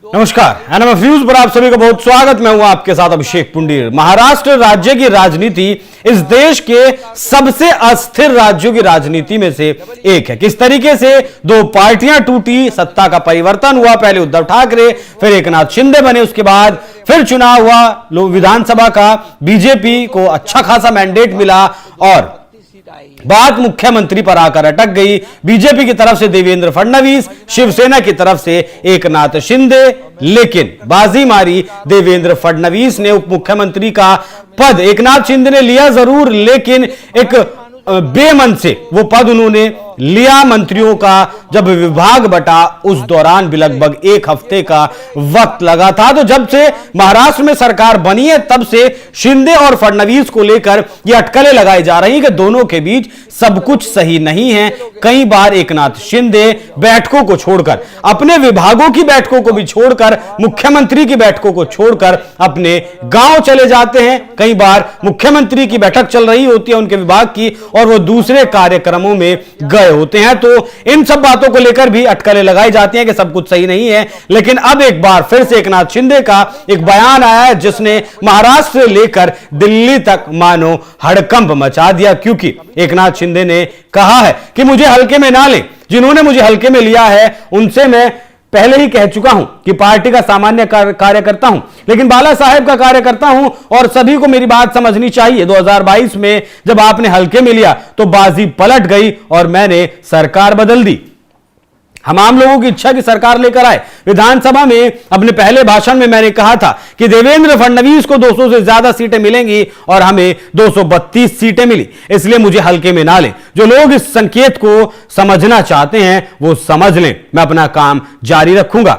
नमस्कार, NMF news पर आप सभी का बहुत स्वागत। मैं हूं आपके साथ अभिषेक पुंडीर। महाराष्ट्र राज्य की राजनीति इस देश के सबसे अस्थिर राज्यों की राजनीति में से एक है। किस तरीके से दो पार्टियां टूटी, सत्ता का परिवर्तन हुआ, पहले उद्धव ठाकरे फिर एकनाथ शिंदे बने, उसके बाद फिर चुनाव हुआ विधानसभा का, बीजेपी को अच्छा खासा मैंडेट मिला और बात मुख्यमंत्री पर आकर अटक गई। बीजेपी की तरफ से देवेंद्र फडणवीस, शिवसेना की तरफ से एकनाथ शिंदे, लेकिन बाजी मारी देवेंद्र फडणवीस ने। उप मुख्यमंत्री का पद एकनाथ शिंदे ने लिया जरूर, लेकिन एक बेमन से वो पद उन्होंने लिया। मंत्रियों का जब विभाग बटा उस दौरान भी लगभग एक हफ्ते का वक्त लगा था। तो जब से महाराष्ट्र में सरकार बनी है तब से शिंदे और फडणवीस को लेकर ये अटकलें लगाई जा रही कि दोनों के बीच सब कुछ सही नहीं है। कई बार एकनाथ शिंदे बैठकों को छोड़कर, अपने विभागों की बैठकों को भी छोड़कर, मुख्यमंत्री की बैठकों को छोड़कर अपने गांव चले जाते हैं। कई बार मुख्यमंत्री की बैठक चल रही होती है उनके विभाग की और वो दूसरे कार्यक्रमों में गए होते हैं। तो इन सब बातों को लेकर भी अटकलें लगाई जाती हैं कि सब कुछ सही नहीं है। लेकिन अब एक बार फिर से एकनाथ शिंदे का एक बयान आया है जिसने महाराष्ट्र से लेकर दिल्ली तक मानो हड़कंप मचा दिया, क्योंकि एकनाथ शिंदे ने कहा है कि मुझे हल्के में ना लें। जिन्होंने मुझे हल्के में लिया है उनसे मैं पहले ही कह चुका हूं कि पार्टी का सामान्य कार्यकर्ता हूं, लेकिन बाला साहेब का कार्यकर्ता हूं और सभी को मेरी बात समझनी चाहिए। 2022 में जब आपने हल्के में लिया तो बाजी पलट गई और मैंने सरकार बदल दी। हम आम लोगों की इच्छा की सरकार लेकर आए। विधानसभा में अपने पहले भाषण में मैंने कहा था कि देवेंद्र फडणवीस को 200 से ज्यादा सीटें मिलेंगी और हमें 232 सीटें मिली, इसलिए मुझे हल्के में ना लें। जो लोग इस संकेत को समझना चाहते हैं वो समझ लें, मैं अपना काम जारी रखूंगा।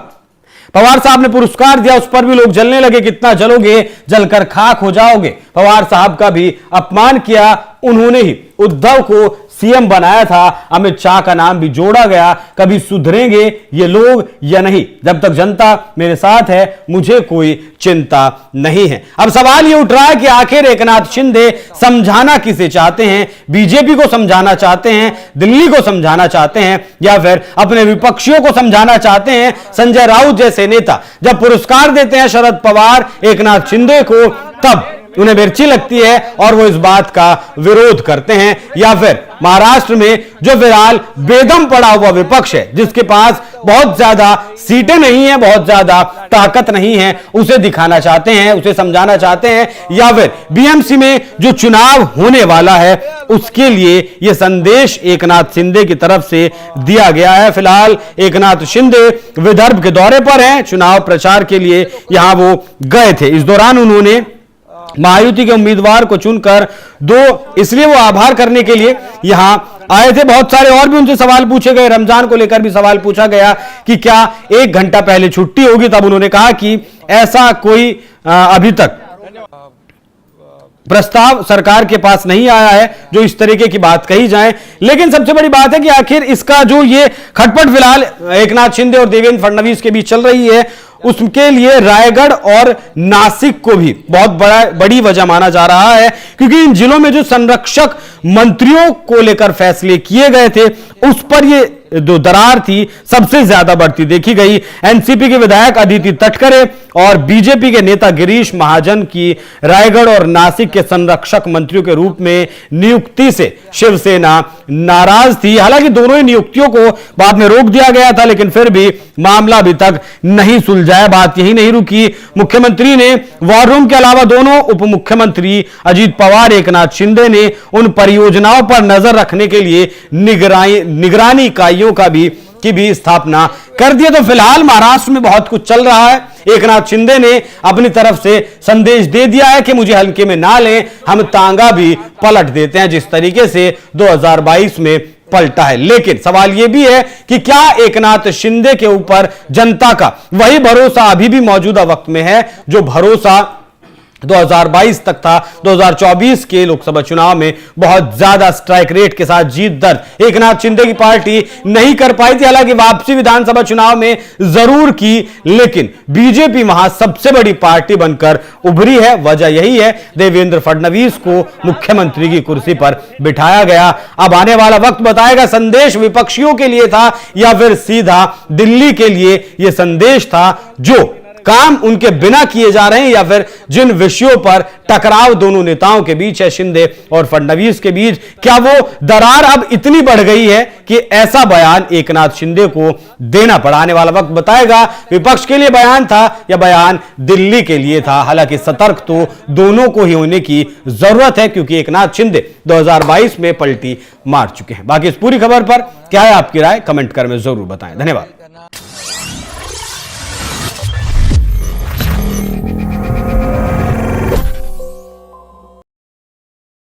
पवार साहब ने पुरस्कार दिया, उस पर भी लोग जलने लगे। कितना जलोगे, जलकर खाक हो जाओगे। पवार साहब का भी अपमान किया उन्होंने ही। उद्धव को सीएम बनाया था, अमित शाह का नाम भी जोड़ा गया। कभी सुधरेंगे ये लोग या नहीं? जब तक जनता मेरे साथ है मुझे कोई चिंता नहीं है। अब सवाल ये उठ रहा है कि आखिर एकनाथ शिंदे समझाना किसे चाहते हैं? बीजेपी को समझाना चाहते हैं, दिल्ली को समझाना चाहते हैं, या फिर अपने विपक्षियों को समझाना चाहते हैं? संजय राउत जैसे नेता जब पुरस्कार देते हैं शरद पवार एकनाथ शिंदे को, तब उन्हें मिर्ची लगती है और वो इस बात का विरोध करते हैं। या फिर महाराष्ट्र में जो फिलहाल बेदम पड़ा हुआ विपक्ष है, जिसके पास बहुत ज्यादा सीटें नहीं है, बहुत ज्यादा ताकत नहीं है, उसे दिखाना चाहते हैं, उसे समझाना चाहते हैं। या फिर बीएमसी में जो चुनाव होने वाला है उसके लिए यह संदेश एकनाथ शिंदे की तरफ से दिया गया है। फिलहाल एकनाथ शिंदे विदर्भ के दौरे पर हैं, चुनाव प्रचार के लिए यहां वो गए थे। इस दौरान उन्होंने महायुति के उम्मीदवार को चुनकर इसलिए वो आभार करने के लिए यहां आए थे। बहुत सारे और भी उनसे सवाल पूछे गए। रमजान को लेकर भी सवाल पूछा गया कि क्या 1 घंटा पहले छुट्टी होगी, तब उन्होंने कहा कि ऐसा कोई अभी तक प्रस्ताव सरकार के पास नहीं आया है जो इस तरीके की बात कही जाए। लेकिन सबसे बड़ी बात है कि आखिर इसका जो ये खटपट फिलहाल एकनाथ शिंदे और देवेंद्र फडणवीस के बीच चल रही है, उसके लिए रायगढ़ और नासिक को भी बहुत बड़ी वजह माना जा रहा है, क्योंकि इन जिलों में जो संरक्षक मंत्रियों को लेकर फैसले किए गए थे उस पर ये जो दरार थी सबसे ज्यादा बढ़ती देखी गई। एनसीपी के विधायक अदिति तटकरे और बीजेपी के नेता गिरीश महाजन की रायगढ़ और नासिक के संरक्षक मंत्रियों के रूप में नियुक्ति से शिवसेना नाराज थी। हालांकि दोनों ही नियुक्तियों को बाद में रोक दिया गया था, लेकिन फिर भी मामला अभी तक नहीं सुलझाया। बात यही नहीं रुकी। मुख्यमंत्री ने वॉर रूम के अलावा दोनों उप मुख्यमंत्री अजीत पवार, एकनाथ शिंदे ने उन परियोजनाओं पर नजर रखने के लिए निगरानी इकाइयों की भी स्थापना कर दिया। तो फिलहाल महाराष्ट्र में बहुत कुछ चल रहा है। एकनाथ शिंदे ने अपनी तरफ से संदेश दे दिया है कि मुझे हल्के में ना लें, हम तांगा भी पलट देते हैं, जिस तरीके से 2022 में पलटा है। लेकिन सवाल यह भी है कि क्या एकनाथ शिंदे के ऊपर जनता का वही भरोसा अभी भी मौजूदा वक्त में है जो भरोसा 2022 तक था। 2024 के लोकसभा चुनाव में बहुत ज्यादा स्ट्राइक रेट के साथ जीत दर्ज एकनाथ शिंदे की पार्टी नहीं कर पाई थी। हालांकि वापसी विधानसभा चुनाव में जरूर की, लेकिन बीजेपी वहां सबसे बड़ी पार्टी बनकर उभरी है। वजह यही है, देवेंद्र फडणवीस को मुख्यमंत्री की कुर्सी पर बिठाया गया। अब आने वाला वक्त बताएगा संदेश विपक्षियों के लिए था या फिर सीधा दिल्ली के लिए यह संदेश था। जो काम उनके बिना किए जा रहे हैं या फिर जिन विषयों पर टकराव दोनों नेताओं के बीच है, शिंदे और फडणवीस के बीच, क्या वो दरार अब इतनी बढ़ गई है कि ऐसा बयान एकनाथ शिंदे को देना पड़ा? आने वाला वक्त बताएगा विपक्ष के लिए बयान था या बयान दिल्ली के लिए था। हालांकि सतर्क तो दोनों को ही होने की जरूरत है, क्योंकि एकनाथ शिंदे 2022 में पलटी मार चुके हैं। बाकी इस पूरी खबर पर क्या है आपकी राय, कमेंट कर में जरूर बताएं। धन्यवाद।